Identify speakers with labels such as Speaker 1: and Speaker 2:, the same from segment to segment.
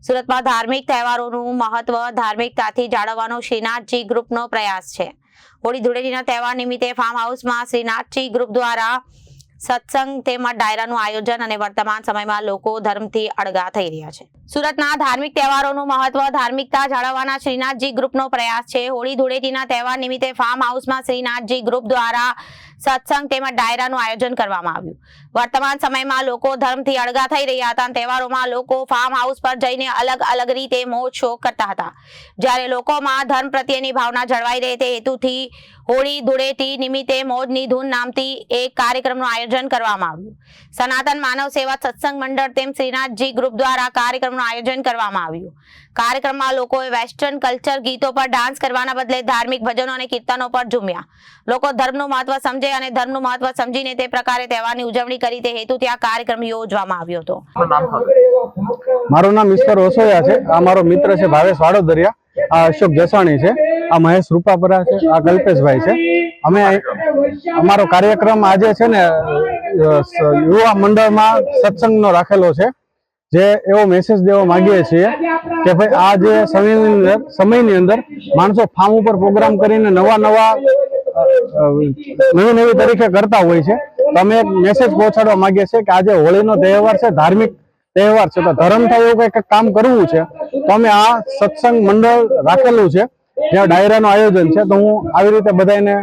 Speaker 1: સુરતમાં ધાર્મિક તહેવારોનું મહત્વ ધાર્મિકતાથી જાળવવાનો શ્રીનાથજી ગ્રુપનો પ્રયાસ છે। હોળી ધૂળેટીના તહેવાર નિમિત્તે ફાર્મ હાઉસમાં શ્રીનાથજી ગ્રુપ દ્વારા સત્સંગ તેમજ ડાયરાનું આયોજન અને વર્તમાન સમયમાં લોકો ધર્મથી અળગા થઈ રહ્યા છે। સુરતના ધાર્મિક તહેવારોનું મહત્વ ધાર્મિકતા જાળવવાના શ્રીનાથજી ગ્રુપનો પ્રયાસ છે। હોળી ધૂળેટીના તહેવાર નિમિત્તે ફાર્મ હાઉસમાં શ્રીનાથજી ગ્રુપ દ્વારા સત્સંગ તેમજ ડાયરાનું આયોજન કરવામાં આવ્યું। વર્તમાન સમયમાં લોકો ધર્મથી અળગા થઈ રહ્યા હતા। તહેવારોમાં લોકો ફાર્મ હાઉસ પર જઈને અલગ અલગ રીતે મોજ શોખ કરતા હતા, જ્યારે લોકોમાં ધર્મ પ્રત્યેની ભાવના જળવાઈ રહે તે હેતુથી હોળી ધૂળેટી નિમિત્તે મોજની ધૂન નામથી એક કાર્યક્રમનું આયોજન કરવામાં આવ્યું। સનાતન માનવ સેવા સત્સંગ મંડળ તેમ શ્રીનાથજી ગ્રુપ દ્વારા કાર્યક્રમનું આયોજન કરવામાં આવ્યું। કાર્યક્રમમાં લોકોએ વેસ્ટર્ન કલ્ચર ગીતો પર ડાન્સ કરવાના બદલે ધાર્મિક ભજનો અને કીર્તનો પર ઝૂમ્યા। લોકો ધર્મનું મહત્વ સમજે અને ધર્મનું મહત્વ સમજીને તે પ્રકારે તહેવારની ઉજવણી કરી તે હેતુથી આ કાર્યક્રમ યોજવામાં આવ્યો હતો।
Speaker 2: મારું નામ ઈશ્વર ઓસોયા છે। આ મારો મિત્ર છે ભાવેશ વાડોદરિયા, આ અશોક જસાણી છે, આ મહેશ રૂપાપરા છે, આ કલ્પેશભાઈ છે। અમે અમારો કાર્યક્રમ આજે છે ને યુવા મંડળમાં સત્સંગનો રાખેલો છે, જે એવો મેસેજ દેવા માંગીએ છીએ કે ભાઈ આ જે સમયની અંદર માણસો ફાર્મ ઉપર પ્રોગ્રામ કરીને નવી તરીકે કરતા હોય છે, તો અમે એક મેસેજ પહોંચાડવા માંગીએ છીએ કે આજે હોળીનો તહેવાર છે, ધાર્મિક તહેવાર છે, તો ધર્મ થાય એવું કંઈક કામ કરવું છે, તો અમે આ સત્સંગ મંડળ રાખેલું છે જ્યાં ડાયરાનું આયોજન છે। તો હું આવી રીતે બધાને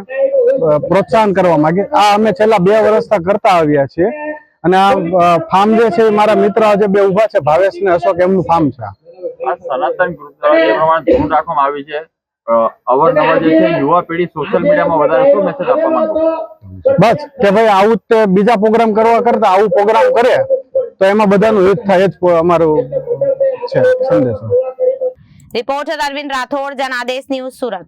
Speaker 2: પ્રોત્સાહન કરવા માંગીએ। આ અમે છેલ્લા 2 વર્ષથી કરતા આવ્યા છીએ અને આ ફાર્મ જે છે મારા મિત્ર જે બે ઉભા છે, ભાવેશ ને અશોક, એમનું ફાર્મ છે।
Speaker 3: આ સનાતન ગ્રુપ દ્વારા એ પ્રમાણે ધૂન રાખવામાં આવી છે। અવારનવાર જે છે યુવા પેઢી સોશિયલ મીડિયામાં વધારે શું મેસેજ આપવા માંગો?
Speaker 2: બસ કે ભાઈ આવું જ બીજા પ્રોગ્રામ કરવા કરતા આવું પ્રોગ્રામ કરે તો એમાં બધાનું હિત થાય, જ અમારું છે સંદેશો।
Speaker 1: Reporter Arvind Rathod, Janadesh news, Surat.